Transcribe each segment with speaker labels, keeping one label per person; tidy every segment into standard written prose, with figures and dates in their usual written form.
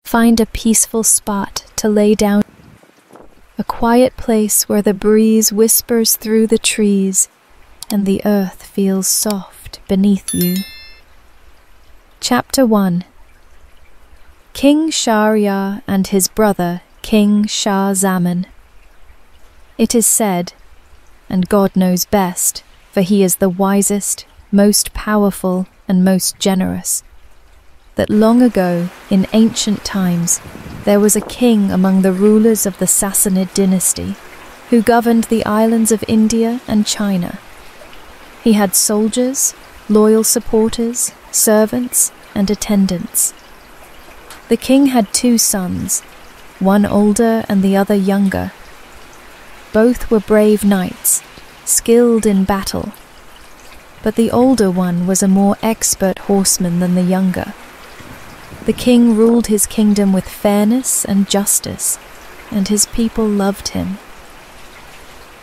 Speaker 1: Find a peaceful spot to lay down, a quiet place where the breeze whispers through the trees and the earth feels soft beneath you. Chapter 1. King Shahriyar and his brother King Shah Zaman. It is said, and God knows best, for he is the wisest, most powerful, and most generous, that long ago, in ancient times, there was a king among the rulers of the Sassanid dynasty who governed the islands of India and China. He had soldiers, loyal supporters, servants, and attendants. The king had 2 sons, one older and the other younger. Both were brave knights, skilled in battle, but the older one was a more expert horseman than the younger. The king ruled his kingdom with fairness and justice, and his people loved him.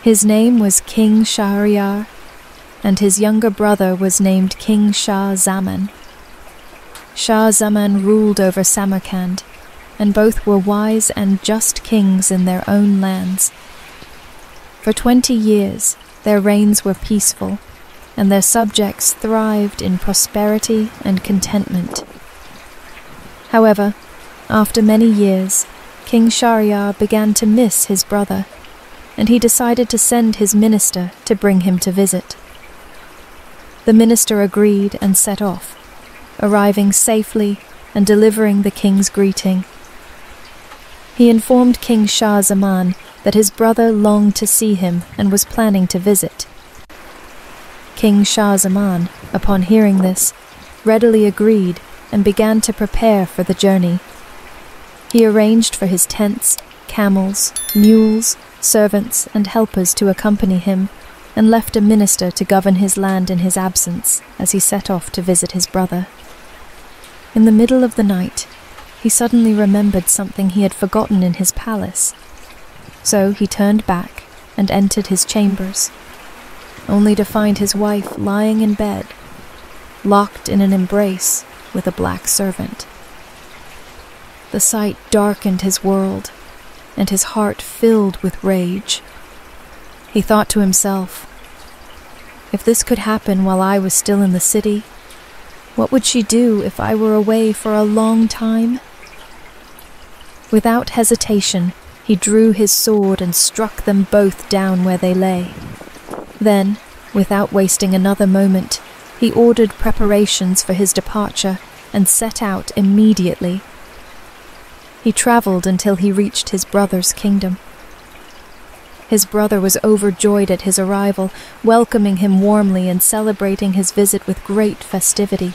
Speaker 1: His name was King Shahriyar, and his younger brother was named King Shah Zaman. Shah Zaman ruled over Samarkand, and both were wise and just kings in their own lands. For 20 years, their reigns were peaceful, and their subjects thrived in prosperity and contentment. However, after many years, King Shahriyar began to miss his brother, and he decided to send his minister to bring him to visit. The minister agreed and set off, arriving safely and delivering the king's greeting. He informed King Shah Zaman that his brother longed to see him and was planning to visit. King Shah Zaman, upon hearing this, readily agreed and began to prepare for the journey. He arranged for his tents, camels, mules, servants, and helpers to accompany him, and left a minister to govern his land in his absence as he set off to visit his brother. In the middle of the night, he suddenly remembered something he had forgotten in his palace. So he turned back and entered his chambers, only to find his wife lying in bed, locked in an embrace with a black servant. The sight darkened his world, and his heart filled with rage. He thought to himself, if this could happen while I was still in the city, what would she do if I were away for a long time? Without hesitation, he drew his sword and struck them both down where they lay. Then, without wasting another moment, he ordered preparations for his departure and set out immediately. He traveled until he reached his brother's kingdom. His brother was overjoyed at his arrival, welcoming him warmly and celebrating his visit with great festivity.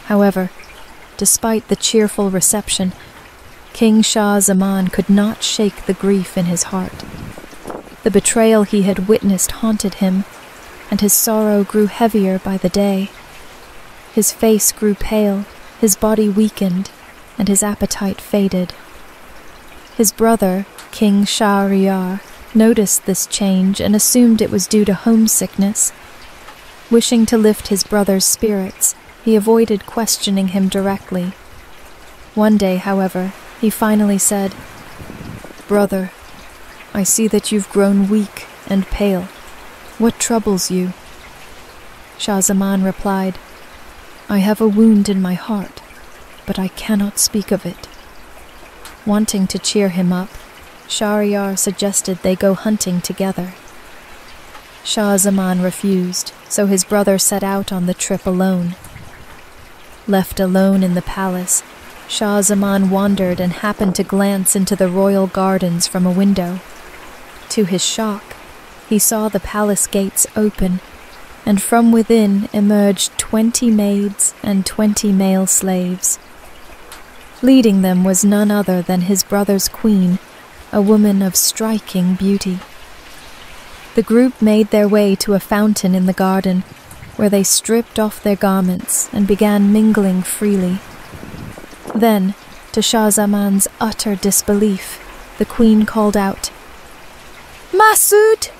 Speaker 1: However, despite the cheerful reception, King Shah Zaman could not shake the grief in his heart. The betrayal he had witnessed haunted him, and his sorrow grew heavier by the day. His face grew pale, his body weakened, and his appetite faded. His brother, King Shahriyar, noticed this change and assumed it was due to homesickness. Wishing to lift his brother's spirits, he avoided questioning him directly. One day, however, he finally said, "Brother, I see that you've grown weak and pale. What troubles you?" Shah Zaman replied, "I have a wound in my heart, but I cannot speak of it." Wanting to cheer him up, Shahriyar suggested they go hunting together. Shah Zaman refused, so his brother set out on the trip alone. Left alone in the palace, Shah Zaman wandered and happened to glance into the royal gardens from a window. To his shock, he saw the palace gates open, and from within emerged 20 maids and 20 male slaves. Leading them was none other than his brother's queen, a woman of striking beauty. The group made their way to a fountain in the garden, where they stripped off their garments and began mingling freely. Then, to Shah Zaman's utter disbelief, the queen called out, "Masood!"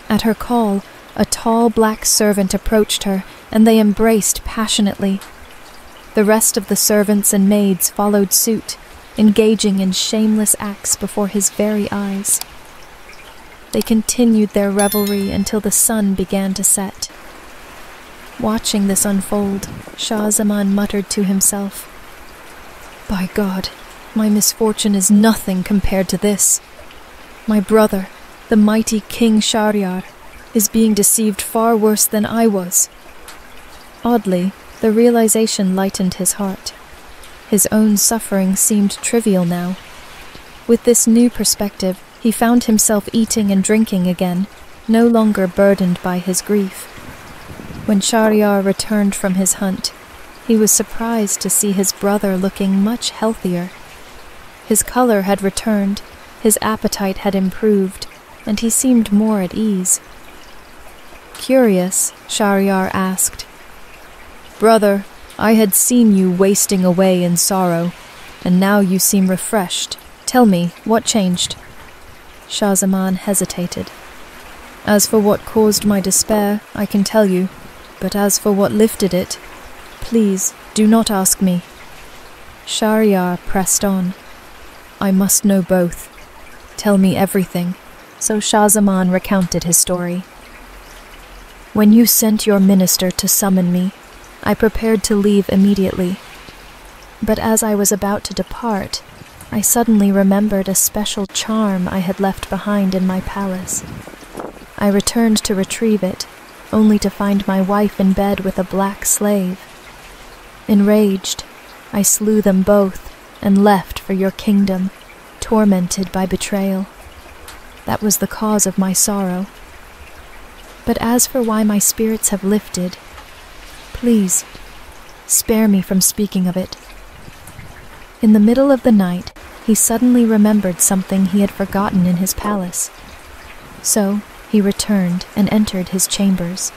Speaker 1: At her call, a tall black servant approached her, and they embraced passionately. The rest of the servants and maids followed suit, engaging in shameless acts before his very eyes. They continued their revelry until the sun began to set. Watching this unfold, Shah Zaman muttered to himself, "By God, my misfortune is nothing compared to this. My brother, the mighty King Shahriyar, is being deceived far worse than I was." Oddly, the realization lightened his heart. His own suffering seemed trivial now. With this new perspective, he found himself eating and drinking again, no longer burdened by his grief. When Shahriyar returned from his hunt, he was surprised to see his brother looking much healthier. His color had returned, his appetite had improved, and he seemed more at ease. Curious, Shahriyar asked, "Brother, I had seen you wasting away in sorrow, and now you seem refreshed. Tell me, what changed?" Shah Zaman hesitated. "As for what caused my despair, I can tell you, but as for what lifted it, please do not ask me." Shahriyar pressed on. "I must know both. Tell me everything." So Shah Zaman recounted his story. "When you sent your minister to summon me, I prepared to leave immediately. But as I was about to depart, I suddenly remembered a special charm I had left behind in my palace. I returned to retrieve it, only to find my wife in bed with a black slave. Enraged, I slew them both and left for your kingdom, tormented by betrayal. That was the cause of my sorrow. But as for why my spirits have lifted, please, spare me from speaking of it." In the middle of the night, he suddenly remembered something he had forgotten in his palace. So he returned and entered his chambers,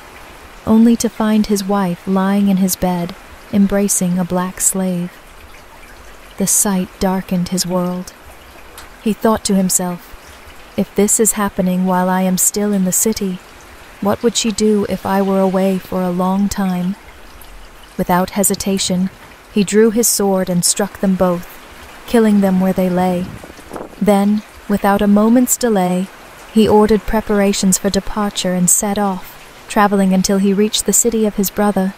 Speaker 1: only to find his wife lying in his bed, embracing a black slave. The sight darkened his world. He thought to himself, "If this is happening while I am still in the city, what would she do if I were away for a long time?" Without hesitation, he drew his sword and struck them both, killing them where they lay. Then, without a moment's delay, he ordered preparations for departure and set off, traveling until he reached the city of his brother.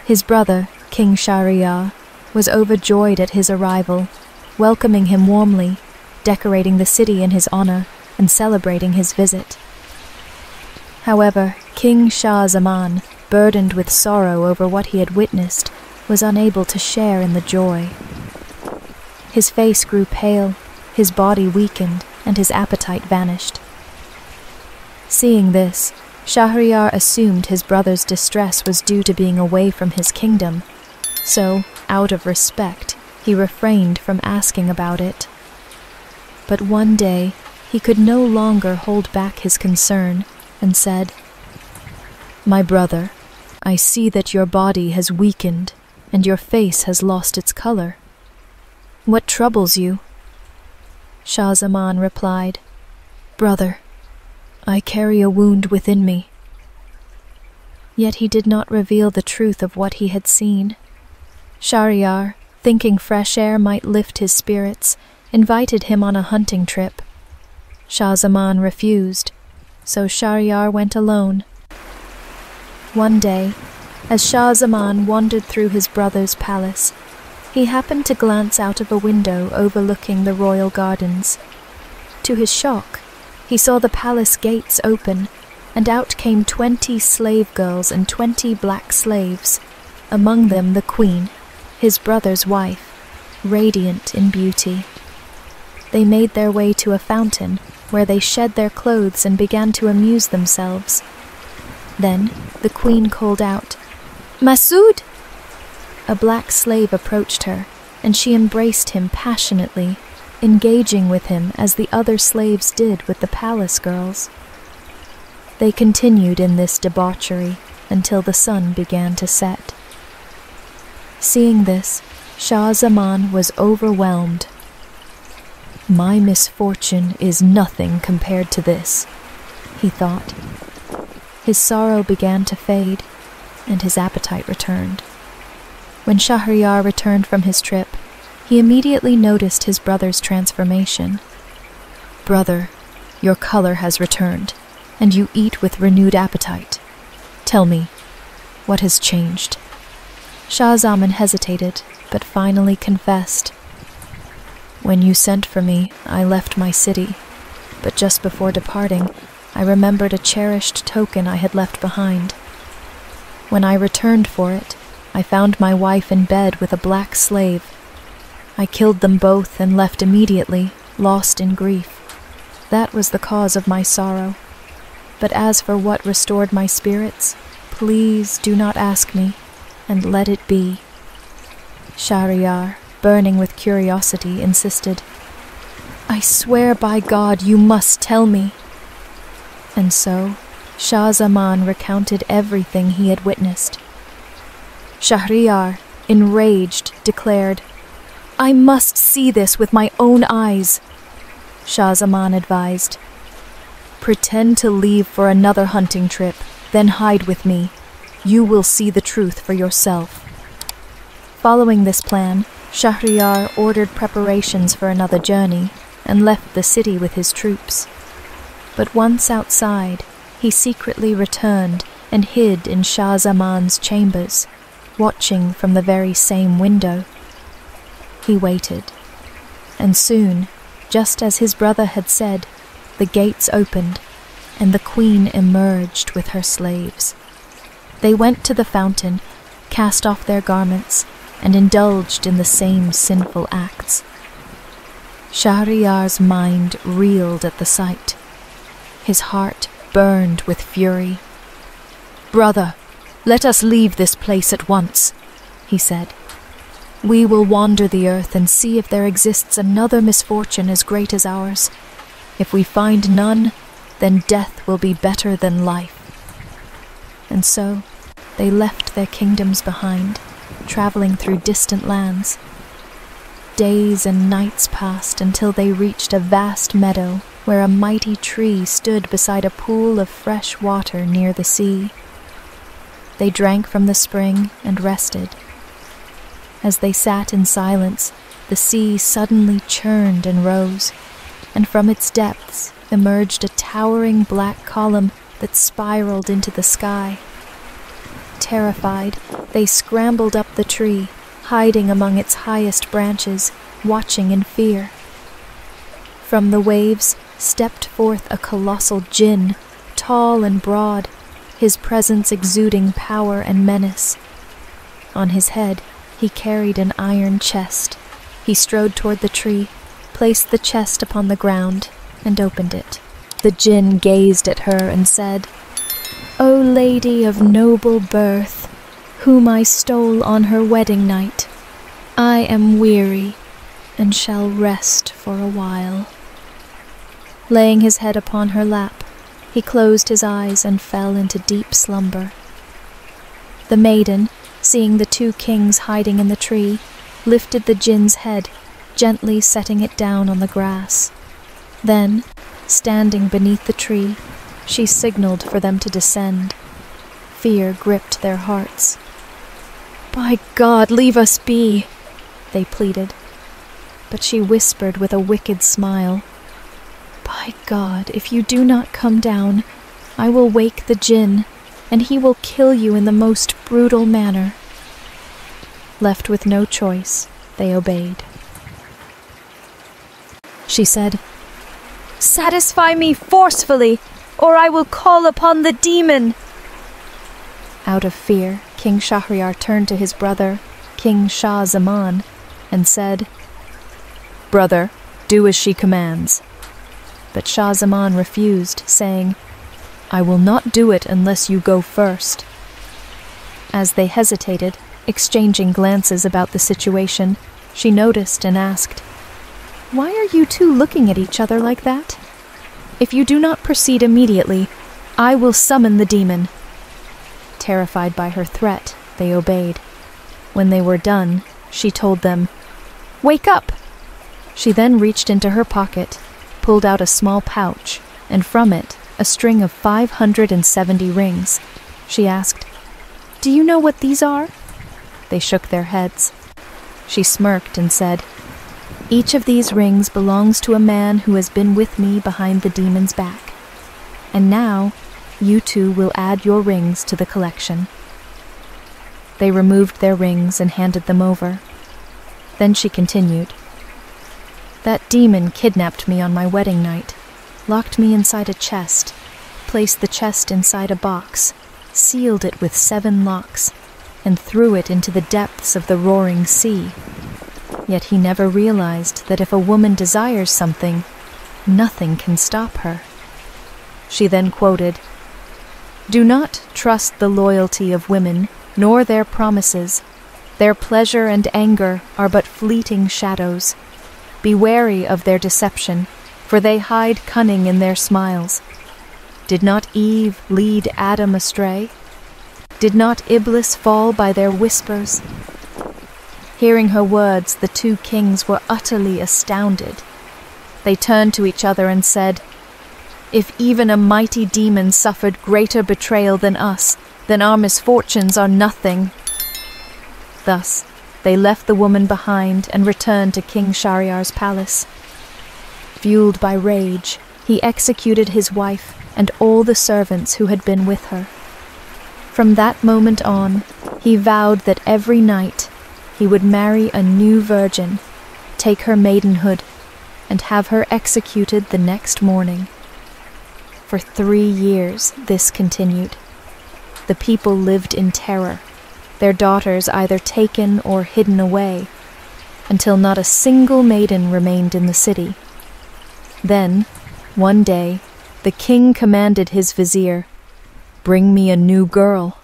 Speaker 1: His brother, King Shahriyar, was overjoyed at his arrival, welcoming him warmly, decorating the city in his honor, and celebrating his visit. However, King Shah Zaman, burdened with sorrow over what he had witnessed, was unable to share in the joy. His face grew pale, his body weakened, and his appetite vanished. Seeing this, Shahriyar assumed his brother's distress was due to being away from his kingdom, so, out of respect, he refrained from asking about it. But one day, he could no longer hold back his concern, and said, "My brother, I see that your body has weakened, and your face has lost its color. What troubles you?" Shah Zaman replied, "Brother, I carry a wound within me." Yet he did not reveal the truth of what he had seen. Shahriyar, thinking fresh air might lift his spirits, invited him on a hunting trip. Shah Zaman refused, so Shahriyar went alone. One day, as Shah Zaman wandered through his brother's palace, he happened to glance out of a window overlooking the royal gardens. To his shock, he saw the palace gates open, and out came 20 slave girls and 20 black slaves, among them the queen, his brother's wife, radiant in beauty. They made their way to a fountain, where they shed their clothes and began to amuse themselves. Then the queen called out, "Masood!" A black slave approached her, and she embraced him passionately, engaging with him as the other slaves did with the palace girls. They continued in this debauchery until the sun began to set. Seeing this, Shah Zaman was overwhelmed. "My misfortune is nothing compared to this," he thought. His sorrow began to fade, and his appetite returned. When Shahriyar returned from his trip, he immediately noticed his brother's transformation. "Brother, your color has returned, and you eat with renewed appetite. Tell me, what has changed?" Shah Zaman hesitated, but finally confessed. "When you sent for me, I left my city, but just before departing, I remembered a cherished token I had left behind. When I returned for it, I found my wife in bed with a black slave. I killed them both and left immediately, lost in grief. That was the cause of my sorrow. But as for what restored my spirits, please do not ask me, and let it be." Shahriyar, burning with curiosity, insisted, "I swear by God you must tell me." And so, Shah Zaman recounted everything he had witnessed. Shahriyar, enraged, declared, "I must see this with my own eyes." Shah Zaman advised, "Pretend to leave for another hunting trip, then hide with me. You will see the truth for yourself." Following this plan, Shahriyar ordered preparations for another journey and left the city with his troops. But once outside, he secretly returned and hid in Shah Zaman's chambers, watching from the very same window. He waited, and soon, just as his brother had said, the gates opened, and the queen emerged with her slaves. They went to the fountain, cast off their garments, and indulged in the same sinful acts. Shahriyar's mind reeled at the sight. His heart burned with fury. "Brother, let us leave this place at once," he said. "We will wander the earth and see if there exists another misfortune as great as ours. If we find none, then death will be better than life." And so they left their kingdoms behind, traveling through distant lands. Days and nights passed until they reached a vast meadow where a mighty tree stood beside a pool of fresh water near the sea. They drank from the spring and rested. As they sat in silence, the sea suddenly churned and rose, and from its depths emerged a towering black column that spiraled into the sky. Terrified, they scrambled up the tree, hiding among its highest branches, watching in fear. From the waves stepped forth a colossal jinn, tall and broad, his presence exuding power and menace. On his head, he carried an iron chest. He strode toward the tree, placed the chest upon the ground, and opened it. The jinn gazed at her and said, "O lady of noble birth, whom I stole on her wedding night, I am weary and shall rest for a while." Laying his head upon her lap, he closed his eyes and fell into deep slumber. The maiden, seeing the two kings hiding in the tree, lifted the jinn's head, gently setting it down on the grass. Then, standing beneath the tree, she signaled for them to descend. Fear gripped their hearts. "By God, leave us be," they pleaded. But she whispered with a wicked smile, "By God, if you do not come down, I will wake the jinn, and he will kill you in the most brutal manner." Left with no choice, they obeyed. She said, "Satisfy me forcefully, or I will call upon the demon." Out of fear, King Shahriyar turned to his brother, King Shah Zaman, and said, "Brother, do as she commands." But Shah Zaman refused, saying, "I will not do it unless you go first." As they hesitated, exchanging glances about the situation, she noticed and asked, "Why are you two looking at each other like that? If you do not proceed immediately, I will summon the demon." Terrified by her threat, they obeyed. When they were done, she told them, "Wake up!" She then reached into her pocket, pulled out a small pouch, and from it a string of 570 rings. She asked, "Do you know what these are?" They shook their heads. She smirked and said, "Each of these rings belongs to a man who has been with me behind the demon's back. And now, you two will add your rings to the collection." They removed their rings and handed them over. Then she continued, "That demon kidnapped me on my wedding night, locked me inside a chest, placed the chest inside a box, sealed it with 7 locks, and threw it into the depths of the roaring sea. Yet he never realized that if a woman desires something, nothing can stop her." She then quoted, "Do not trust the loyalty of women, nor their promises. Their pleasure and anger are but fleeting shadows. Be wary of their deception, for they hide cunning in their smiles. Did not Eve lead Adam astray? Did not Iblis fall by their whispers?" Hearing her words, the 2 kings were utterly astounded. They turned to each other and said, "If even a mighty demon suffered greater betrayal than us, then our misfortunes are nothing." Thus, they left the woman behind and returned to King Shahriyar's palace. Fueled by rage, he executed his wife and all the servants who had been with her. From that moment on, he vowed that every night he would marry a new virgin, take her maidenhood, and have her executed the next morning. For 3 years this continued. The people lived in terror, their daughters either taken or hidden away, until not a single maiden remained in the city. Then, one day, the king commanded his vizier, "Bring me a new girl."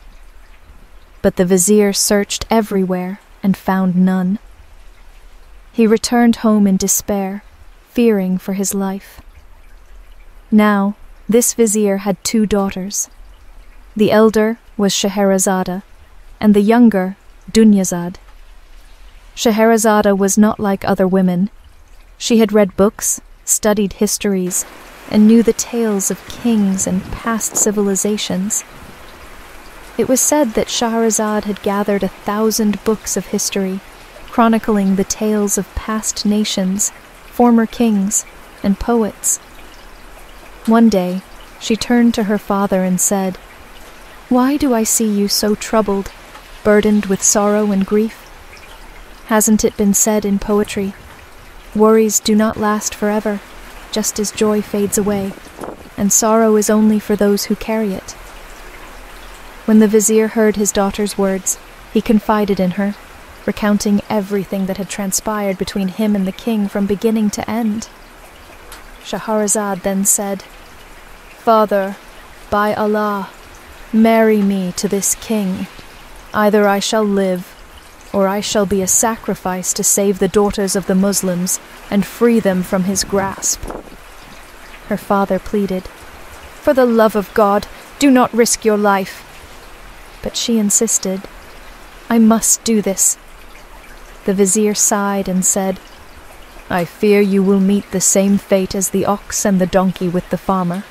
Speaker 1: But the vizier searched everywhere and found none. He returned home in despair, fearing for his life. Now, this vizier had 2 daughters. The elder was Shahrazad, and the younger, Dunyazad. Shahrazad was not like other women. She had read books, studied histories, and knew the tales of kings and past civilizations. It was said that Shahrazad had gathered 1,000 books of history, chronicling the tales of past nations, former kings, and poets. One day, she turned to her father and said, "Why do I see you so troubled, burdened with sorrow and grief? Hasn't it been said in poetry, 'Worries do not last forever, just as joy fades away, and sorrow is only for those who carry it?'" When the vizier heard his daughter's words, he confided in her, recounting everything that had transpired between him and the king from beginning to end. Shahrazad then said, "Father, by Allah, marry me to this king. Either I shall live, or I shall be a sacrifice to save the daughters of the Muslims and free them from his grasp." Her father pleaded, "For the love of God, do not risk your life." But she insisted, "I must do this." The vizier sighed and said, "I fear you will meet the same fate as the ox and the donkey with the farmer."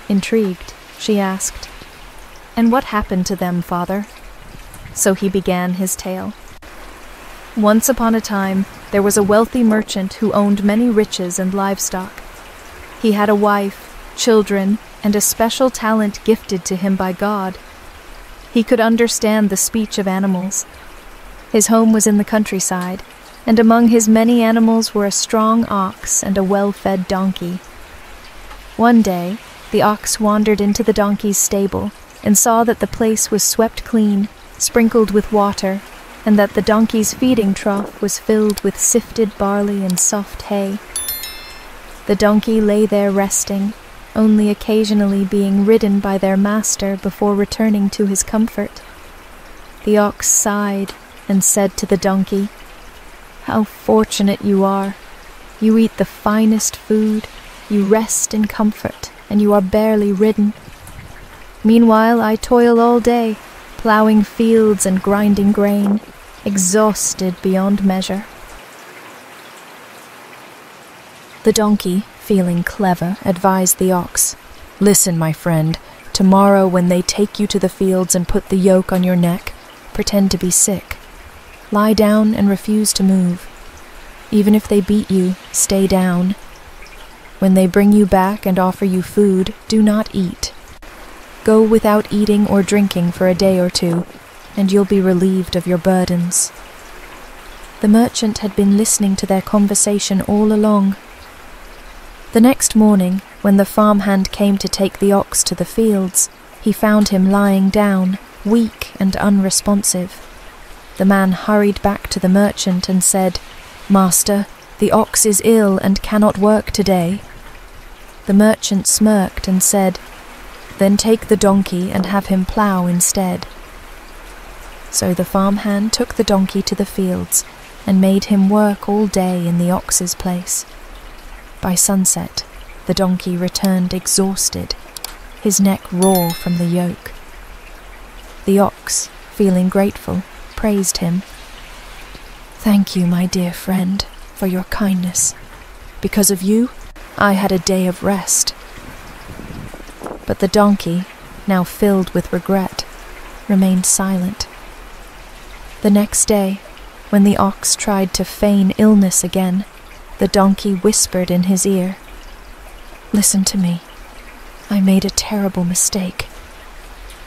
Speaker 1: Intrigued, she asked, "And what happened to them, father?" So he began his tale. Once upon a time, there was a wealthy merchant who owned many riches and livestock. He had a wife, children, and a special talent gifted to him by God. He could understand the speech of animals. His home was in the countryside, and among his many animals were a strong ox and a well-fed donkey. One day, the ox wandered into the donkey's stable and saw that the place was swept clean, sprinkled with water, and that the donkey's feeding trough was filled with sifted barley and soft hay. The donkey lay there resting, only occasionally being ridden by their master before returning to his comfort. The ox sighed and said to the donkey, "How fortunate you are! You eat the finest food, you rest in comfort, and you are barely ridden. Meanwhile I toil all day, ploughing fields and grinding grain, exhausted beyond measure." The donkey, feeling clever, advised the ox, "Listen, my friend, tomorrow when they take you to the fields and put the yoke on your neck, pretend to be sick. Lie down and refuse to move. Even if they beat you, stay down. When they bring you back and offer you food, do not eat. Go without eating or drinking for a day or two, and you'll be relieved of your burdens." The merchant had been listening to their conversation all along. The next morning, when the farmhand came to take the ox to the fields, he found him lying down, weak and unresponsive. The man hurried back to the merchant and said, "Master, the ox is ill and cannot work today." The merchant smirked and said, "Then take the donkey and have him plough instead." So the farmhand took the donkey to the fields and made him work all day in the ox's place. By sunset, the donkey returned exhausted, his neck raw from the yoke. The ox, feeling grateful, praised him. "Thank you, my dear friend, for your kindness. Because of you, I had a day of rest." But the donkey, now filled with regret, remained silent. The next day, when the ox tried to feign illness again, the donkey whispered in his ear, "Listen to me. I made a terrible mistake.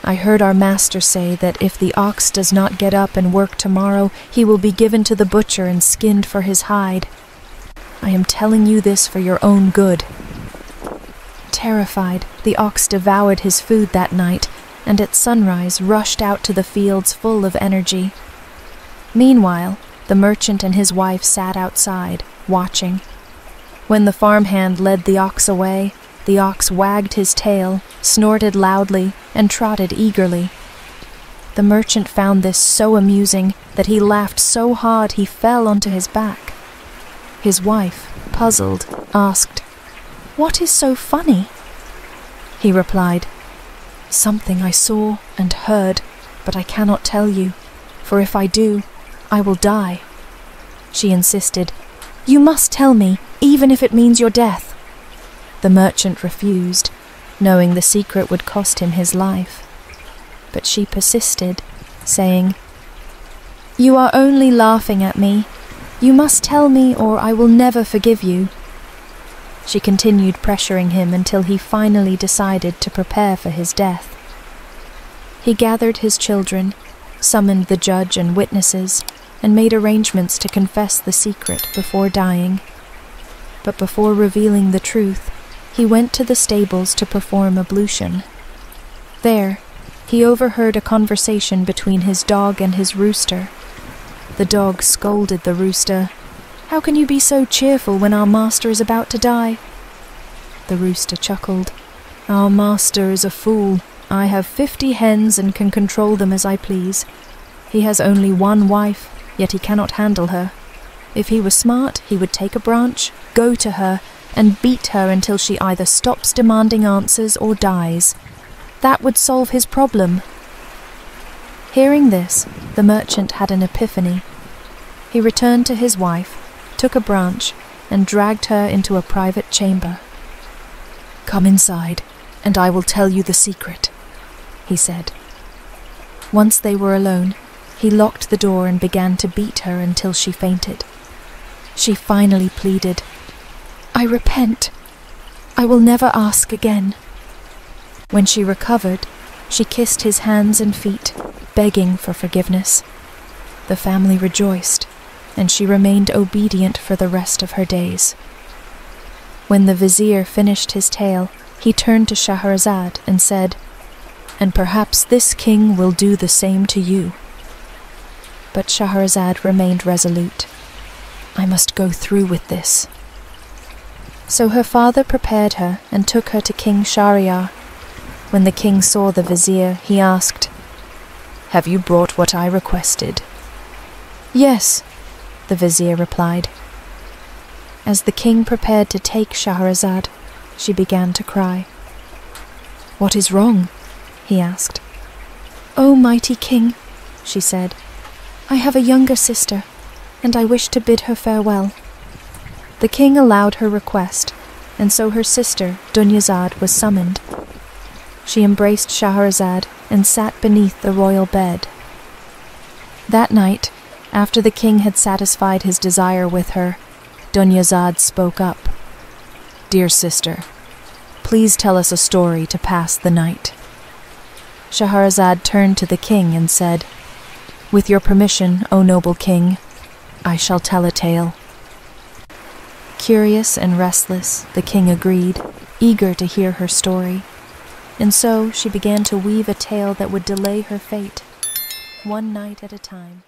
Speaker 1: I heard our master say that if the ox does not get up and work tomorrow, he will be given to the butcher and skinned for his hide. I am telling you this for your own good." Terrified, the ox devoured his food that night, and at sunrise rushed out to the fields full of energy. Meanwhile, the merchant and his wife sat outside, watching. When the farmhand led the ox away, the ox wagged his tail, snorted loudly, and trotted eagerly. The merchant found this so amusing that he laughed so hard he fell onto his back. His wife, puzzled, asked, "What is so funny?" He replied, "Something I saw and heard, but I cannot tell you, for if I do, I will die." She insisted, "You must tell me, even if it means your death." The merchant refused, knowing the secret would cost him his life. But she persisted, saying, "You are only laughing at me. You must tell me or I will never forgive you." She continued pressuring him until he finally decided to prepare for his death. He gathered his children, summoned the judge and witnesses, and made arrangements to confess the secret before dying. But before revealing the truth, he went to the stables to perform ablution. There, he overheard a conversation between his dog and his rooster. The dog scolded the rooster, "How can you be so cheerful when our master is about to die?" The rooster chuckled, "Our master is a fool. I have 50 hens and can control them as I please. He has only one wife, yet he cannot handle her. If he were smart, he would take a branch, go to her, and beat her until she either stops demanding answers or dies. That would solve his problem." Hearing this, the merchant had an epiphany. He returned to his wife, took a branch, and dragged her into a private chamber. "Come inside, and I will tell you the secret," he said. Once they were alone, he locked the door and began to beat her until she fainted. She finally pleaded, "I repent. I will never ask again." When she recovered, she kissed his hands and feet, begging for forgiveness. The family rejoiced, and she remained obedient for the rest of her days. When the vizier finished his tale, he turned to Shahrazad and said, "And perhaps this king will do the same to you." But Shahrazad remained resolute. "I must go through with this." So her father prepared her and took her to King Shahriyar. When the king saw the vizier, he asked, "Have you brought what I requested?" "Yes," the vizier replied. As the king prepared to take Shahrazad, she began to cry. "What is wrong?" he asked. "O mighty king," she said, "I have a younger sister, and I wish to bid her farewell." The king allowed her request, and so her sister, Dunyazad, was summoned. She embraced Shahrazad and sat beneath the royal bed. That night, after the king had satisfied his desire with her, Dunyazad spoke up. "Dear sister, please tell us a story to pass the night." Shahrazad turned to the king and said, "With your permission, O noble king, I shall tell a tale." Curious and restless, the king agreed, eager to hear her story. And so she began to weave a tale that would delay her fate, one night at a time.